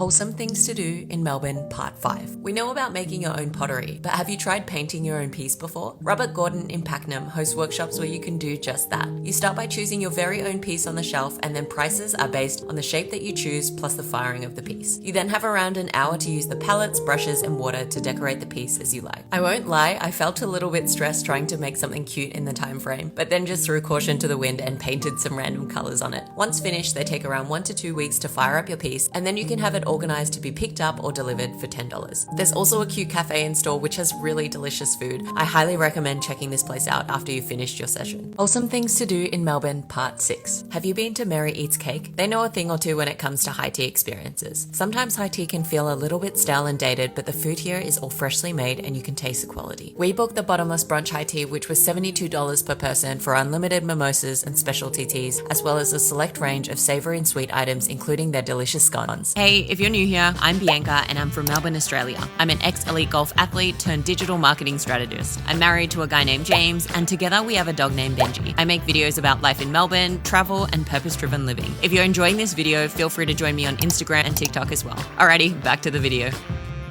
Wholesome Things to Do in Melbourne, Part 5. We know about making your own pottery, but have you tried painting your own piece before? Robert Gordon in Pakenham hosts workshops where you can do just that. You start by choosing your very own piece on the shelf, and then prices are based on the shape that you choose plus the firing of the piece. You then have around an hour to use the palettes, brushes, and water to decorate the piece as you like. I won't lie, I felt a little bit stressed trying to make something cute in the time frame, but then just threw caution to the wind and painted some random colours on it. Once finished, they take around 1 to 2 weeks to fire up your piece, and then you can have it organised to be picked up or delivered for $10. There's also a cute cafe in store which has really delicious food. I highly recommend checking this place out after you've finished your session. Wholesome Things to Do in Melbourne, Part 6. Have you been to Mary Eats Cake? They know a thing or two when it comes to high tea experiences. Sometimes high tea can feel a little bit stale and dated, but the food here is all freshly made and you can taste the quality. We booked the bottomless brunch high tea, which was $72 per person for unlimited mimosas and specialty teas, as well as a select range of savoury and sweet items, including their delicious scones. Hey, if you're new here, I'm Bianca and I'm from Melbourne, Australia. I'm an ex-elite golf athlete turned digital marketing strategist. I'm married to a guy named James, and together we have a dog named Benji. I make videos about life in Melbourne, travel, and purpose-driven living. If you're enjoying this video, feel free to join me on Instagram and TikTok as well. Alrighty, back to the video.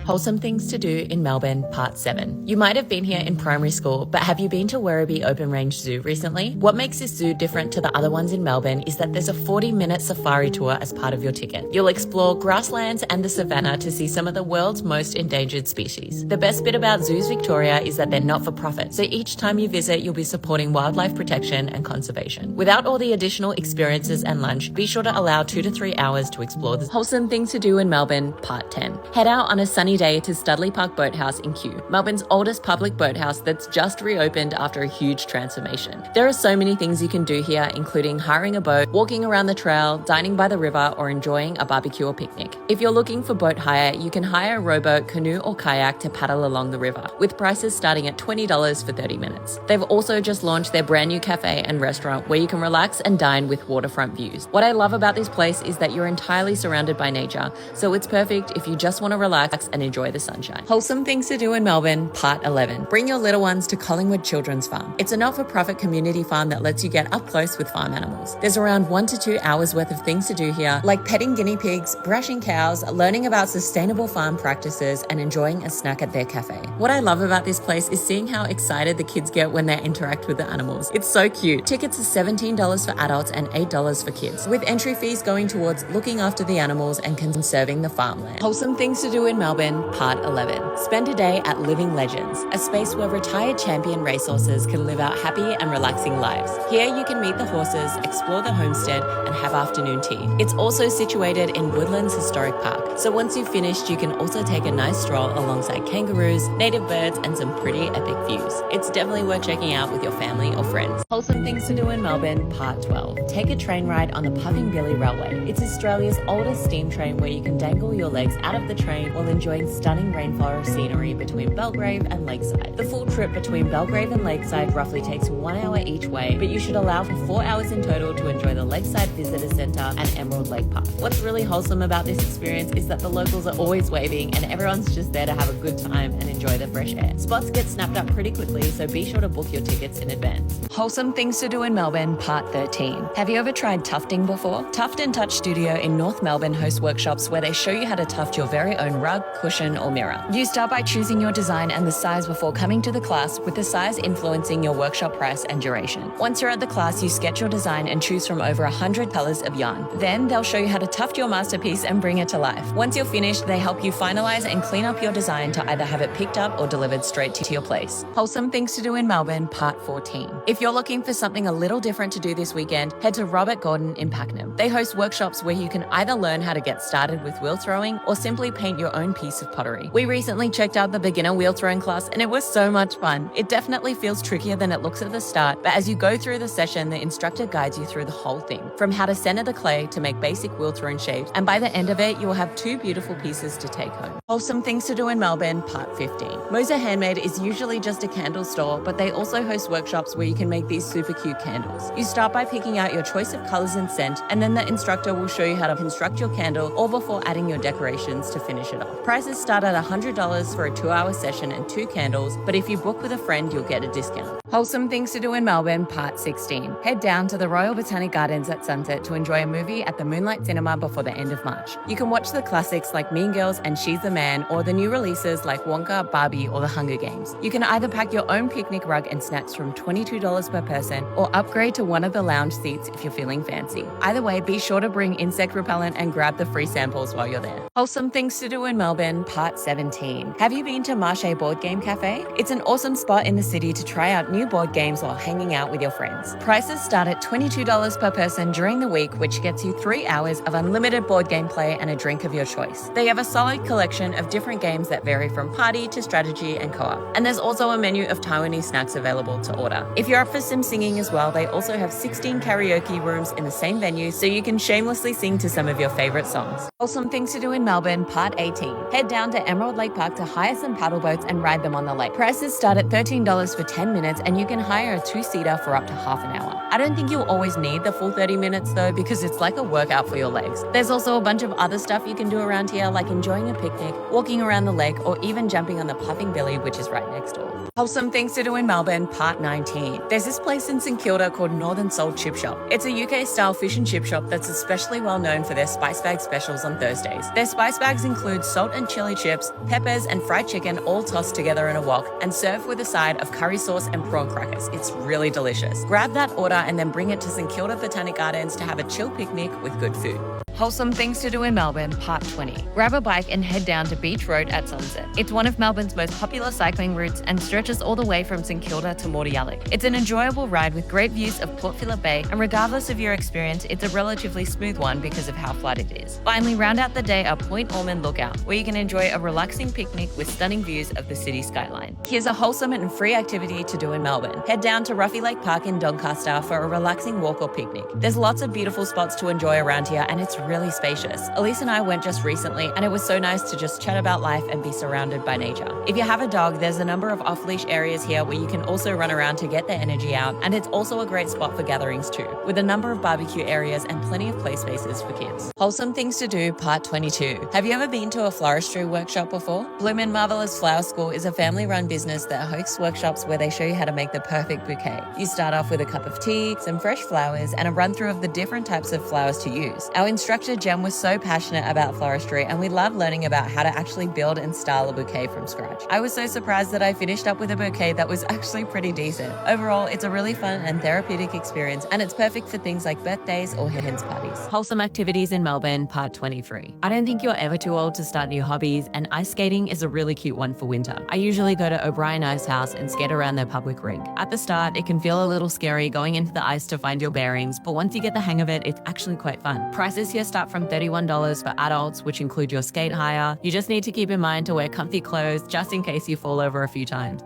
Wholesome Things to Do in Melbourne, Part 7. You might have been here in primary school, but have you been to Werribee Open Range Zoo recently? What makes this zoo different to the other ones in Melbourne is that there's a 40-minute safari tour as part of your ticket. You'll explore grasslands and the savannah to see some of the world's most endangered species. The best bit about Zoos Victoria is that they're not-for-profit, so each time you visit, you'll be supporting wildlife protection and conservation. Without all the additional experiences and lunch, be sure to allow 2 to 3 hours to explore the Wholesome Things to Do in Melbourne, Part 10. Head out on a sunny day to Studley Park Boathouse in Kew, Melbourne's oldest public boathouse that's just reopened after a huge transformation. There are so many things you can do here, including hiring a boat, walking around the trail, dining by the river, or enjoying a barbecue or picnic. If you're looking for boat hire, you can hire a rowboat, canoe, or kayak to paddle along the river, with prices starting at $20 for 30 minutes. They've also just launched their brand new cafe and restaurant where you can relax and dine with waterfront views. What I love about this place is that you're entirely surrounded by nature, so it's perfect if you just want to relax and enjoy the sunshine. Wholesome Things to Do in Melbourne, Part 11. Bring your little ones to Collingwood Children's Farm. It's a not-for-profit community farm that lets you get up close with farm animals. There's around 1 to 2 hours worth of things to do here, like petting guinea pigs, brushing cows, learning about sustainable farm practices, and enjoying a snack at their cafe. What I love about this place is seeing how excited the kids get when they interact with the animals. It's so cute. Tickets are $17 for adults and $8 for kids, with entry fees going towards looking after the animals and conserving the farmland. Wholesome Things to Do in Melbourne, Part 11. Spend a day at Living Legends, a space where retired champion racehorses can live out happy and relaxing lives. Here you can meet the horses, explore the homestead, and have afternoon tea. It's also situated in Woodlands Historic Park, so once you've finished, you can also take a nice stroll alongside kangaroos, native birds, and some pretty epic views. It's definitely worth checking out with your family or friends. Wholesome Things to Do in Melbourne, Part 12. Take a train ride on the Puffing Billy Railway. It's Australia's oldest steam train where you can dangle your legs out of the train while enjoying stunning rainforest scenery between Belgrave and Lakeside. The full trip between Belgrave and Lakeside roughly takes 1 hour each way, but you should allow for 4 hours in total to enjoy the Lakeside Visitor Centre and Emerald Lake Park. What's really wholesome about this experience is that the locals are always waving and everyone's just there to have a good time and enjoy the fresh air. Spots get snapped up pretty quickly, so be sure to book your tickets in advance. Wholesome Things to Do in Melbourne, Part 13. Have you ever tried tufting before? Tuft and Touch Studio in North Melbourne hosts workshops where they show you how to tuft your very own rug, cushion, or mirror. You start by choosing your design and the size before coming to the class, with the size influencing your workshop price and duration. Once you're at the class, you sketch your design and choose from over 100 colors of yarn. Then they'll show you how to tuft your masterpiece and bring it to life. Once you're finished, they help you finalize and clean up your design to either have it picked up or delivered straight to your place. Wholesome Things to Do in Melbourne, Part 14. If you're looking for something a little different to do this weekend, head to Robert Gordon in Pakenham. They host workshops where you can either learn how to get started with wheel throwing or simply paint your own piece of pottery. We recently checked out the beginner wheel throwing class and it was so much fun. It definitely feels trickier than it looks at the start, but as you go through the session, the instructor guides you through the whole thing, from how to center the clay to make basic wheel throwing shapes, and by the end of it, you will have 2 beautiful pieces to take home. Wholesome Things to Do in Melbourne, Part 15. Moser Handmade is usually just a candle store, but they also host workshops where you can make these super cute candles. You start by picking out your choice of colors and scent, and then the instructor will show you how to construct your candle all before adding your decorations to finish it off. Prices Prices start at $100 for a 2-hour session and 2 candles, but if you book with a friend, you'll get a discount. Wholesome Things to Do in Melbourne, Part 16. Head down to the Royal Botanic Gardens at sunset to enjoy a movie at the Moonlight Cinema before the end of March. You can watch the classics like Mean Girls and She's the Man, or the new releases like Wonka, Barbie, or The Hunger Games. You can either pack your own picnic rug and snacks from $22 per person, or upgrade to one of the lounge seats if you're feeling fancy. Either way, be sure to bring insect repellent and grab the free samples while you're there. Wholesome Things to Do in Melbourne, Part 17. Have you been to Marche Board Game Cafe? It's an awesome spot in the city to try out new board games while hanging out with your friends. Prices start at $22 per person during the week, which gets you 3 hours of unlimited board game play and a drink of your choice. They have a solid collection of different games that vary from party to strategy and co-op. And there's also a menu of Taiwanese snacks available to order. If you're up for some singing as well, they also have 16 karaoke rooms in the same venue, so you can shamelessly sing to some of your favorite songs. Wholesome Things to Do in Melbourne, Part 18. Head down to Emerald Lake Park to hire some paddle boats and ride them on the lake. Prices start at $13 for 10 minutes, and you can hire a 2-seater for up to half an hour. I don't think you'll always need the full 30 minutes though, because it's like a workout for your legs. There's also a bunch of other stuff you can do around here, like enjoying a picnic, walking around the lake, or even jumping on the Puffing Billy, which is right next door. Wholesome Things to Do in Melbourne, Part 19. There's this place in St Kilda called Northern Soul Chip Shop. It's a UK-style fish and chip shop that's especially well known for their spice bag specials on Thursdays. Their spice bags include salt and chili chips, peppers, and fried chicken all tossed together in a wok and served with a side of curry sauce and prawn crackers. It's really delicious. Grab that order and then bring it to St Kilda Botanic Gardens to have a chill picnic with good food. Wholesome Things to Do in Melbourne, Part 20. Grab a bike and head down to Beach Road at sunset. It's one of Melbourne's most popular cycling routes and stretches all the way from St Kilda to Mordialloc. It's an enjoyable ride with great views of Port Phillip Bay, and regardless of your experience, it's a relatively smooth one because of how flat it is. Finally, round out the day at Point Ormond Lookout, where you can enjoy a relaxing picnic with stunning views of the city skyline. Here's a wholesome and free activity to do in Melbourne. Head down to Ruffy Lake Park in Doncaster for a relaxing walk or picnic. There's lots of beautiful spots to enjoy around here, and it's really spacious. Elise and I went just recently, and it was so nice to just chat about life and be surrounded by nature. If you have a dog, there's a number of off-leash areas here where you can also run around to get their energy out, and it's also a great spot for gatherings too, with a number of barbecue areas and plenty of play spaces for kids. Wholesome Things to Do, Part 22. Have you ever been to a floristry workshop before? Bloom and Marvelous Flower School is a family-run business that hosts workshops where they show you how to make the perfect bouquet. You start off with a cup of tea, some fresh flowers, and a run-through of the different types of flowers to use. Our instructor, Jem, was so passionate about floristry, and we loved learning about how to actually build and style a bouquet from scratch. I was so surprised that I finished up with a bouquet that was actually pretty decent. Overall, it's a really fun and therapeutic experience, and it's perfect for things like birthdays or hens parties. Wholesome Activities in Melbourne, Part 23. I don't think you're ever too old to start new hobbies, and ice skating is a really cute one for winter. I usually go to O'Brien Ice House and skate around their public rink. At the start, it can feel a little scary going into the ice to find your bearings, but once you get the hang of it, it's actually quite fun. Prices here start from $31 for adults, which include your skate hire. You just need to keep in mind to wear comfy clothes just in case you fall over a few times.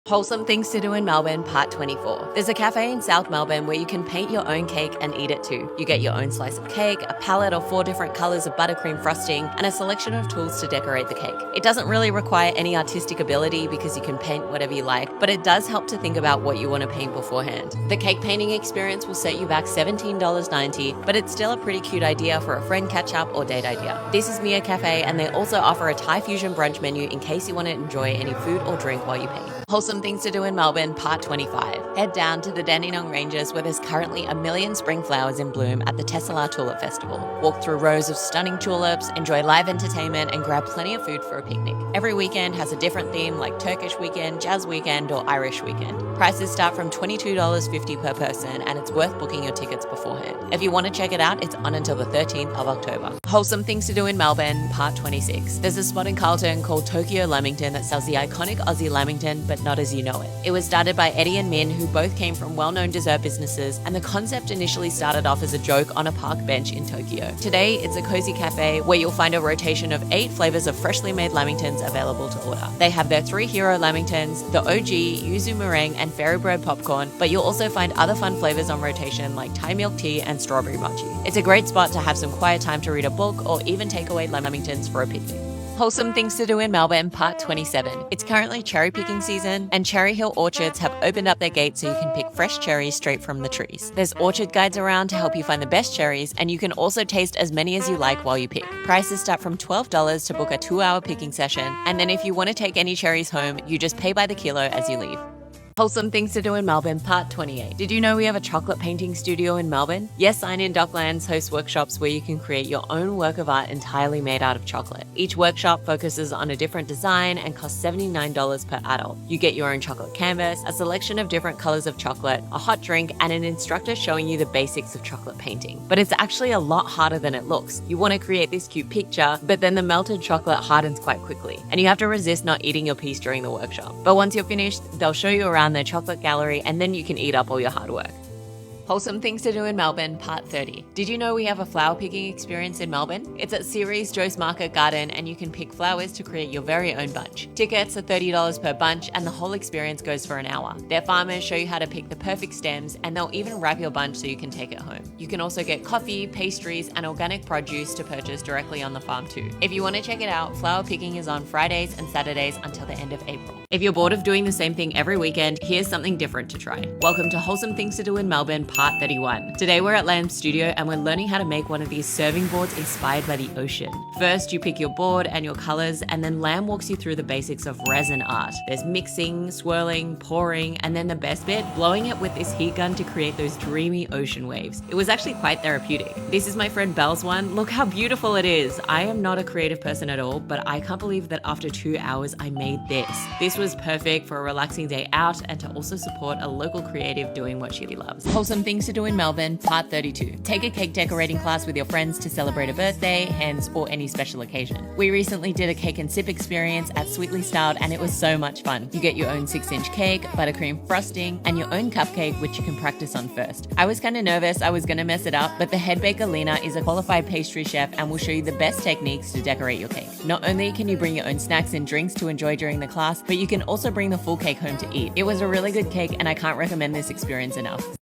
Wholesome Things to Do in Melbourne, Part 24. There's a cafe in South Melbourne where you can paint your own cake and eat it too. You get your own slice of cake, a palette of 4 different colors of buttercream frosting, and a selection of tools to decorate the cake. It doesn't really require any artistic ability because you can paint whatever you like, but it does help to think about what you want to paint beforehand. The cake painting experience will set you back $17.90, but it's still a pretty cute idea for a friend catch-up or date idea. This is Mia Cafe, and they also offer a Thai fusion brunch menu in case you want to enjoy any food or drink while you paint. Wholesome Things to Do in Melbourne, Part 25. Head down to the Dandenong Ranges where there's currently 1 million spring flowers in bloom at the Tesselaar Tulip Festival. Walk through rows of stunning tulips, enjoy live entertainment, and grab plenty of food for a picnic. Every weekend has a different theme like Turkish weekend, Jazz weekend, or Irish weekend. Prices start from $22.50 per person, and it's worth booking your tickets beforehand. If you want to check it out, it's on until the 13th of October. Wholesome Things to Do in Melbourne, Part 26. There's a spot in Carlton called Tokyo Lamington that sells the iconic Aussie Lamington, but not as you know it. It was started by Eddie and Min, who both came from well-known dessert businesses, and the concept initially started off as a joke on a park bench in Tokyo. Today, it's a cozy cafe where you'll find a rotation of 8 flavors of freshly made lamingtons available to order. They have their 3 hero lamingtons, the OG, yuzu meringue, and fairy bread popcorn, but you'll also find other fun flavors on rotation like Thai milk tea and strawberry mochi. It's a great spot to have some quiet time to read a book or even take away lamingtons for a picnic. Wholesome Things to Do in Melbourne, Part 27. It's currently cherry picking season, and Cherry Hill orchards have opened up their gates so you can pick fresh cherries straight from the trees. There's orchard guides around to help you find the best cherries, and you can also taste as many as you like while you pick. Prices start from $12 to book a 2-hour picking session, and then if you want to take any cherries home, you just pay by the kilo as you leave. Wholesome Things to Do in Melbourne, Part 28. Did you know we have a chocolate painting studio in Melbourne? Yes, Sign In Docklands hosts workshops where you can create your own work of art entirely made out of chocolate. Each workshop focuses on a different design and costs $79 per adult. You get your own chocolate canvas, a selection of different colors of chocolate, a hot drink, and an instructor showing you the basics of chocolate painting. But it's actually a lot harder than it looks. You want to create this cute picture, but then the melted chocolate hardens quite quickly, and you have to resist not eating your piece during the workshop. But once you're finished, they'll show you around their chocolate gallery, and then you can eat up all your hard work. Wholesome Things to Do in Melbourne, Part 30. Did you know we have a flower picking experience in Melbourne? It's at Ceres Joe's Market Garden, and you can pick flowers to create your very own bunch. Tickets are $30 per bunch, and the whole experience goes for an hour. Their farmers show you how to pick the perfect stems, and they'll even wrap your bunch so you can take it home. You can also get coffee, pastries, and organic produce to purchase directly on the farm too. If you want to check it out, flower picking is on Fridays and Saturdays until the end of April. If you're bored of doing the same thing every weekend, here's something different to try. Welcome to Wholesome Things to Do in Melbourne, Part 31. Today we're at Lamb's studio and we're learning how to make one of these serving boards inspired by the ocean. First, you pick your board and your colors, and then Lamb walks you through the basics of resin art. There's mixing, swirling, pouring, and then the best bit, blowing it with this heat gun to create those dreamy ocean waves. It was actually quite therapeutic. This is my friend Belle's one. Look how beautiful it is. I am not a creative person at all, but I can't believe that after 2 hours I made this. This was perfect for a relaxing day out and to also support a local creative doing what she loves. Wholesome Things to Do in Melbourne, Part 32. Take a cake decorating class with your friends to celebrate a birthday, hens, or any special occasion. We recently did a cake and sip experience at Sweetly Styled, and it was so much fun. You get your own 6-inch cake, buttercream frosting, and your own cupcake, which you can practice on first. I was kind of nervous I was going to mess it up, but the head baker Lena is a qualified pastry chef and will show you the best techniques to decorate your cake. Not only can you bring your own snacks and drinks to enjoy during the class, but you can also bring the full cake home to eat. It was a really good cake, and I can't recommend this experience enough.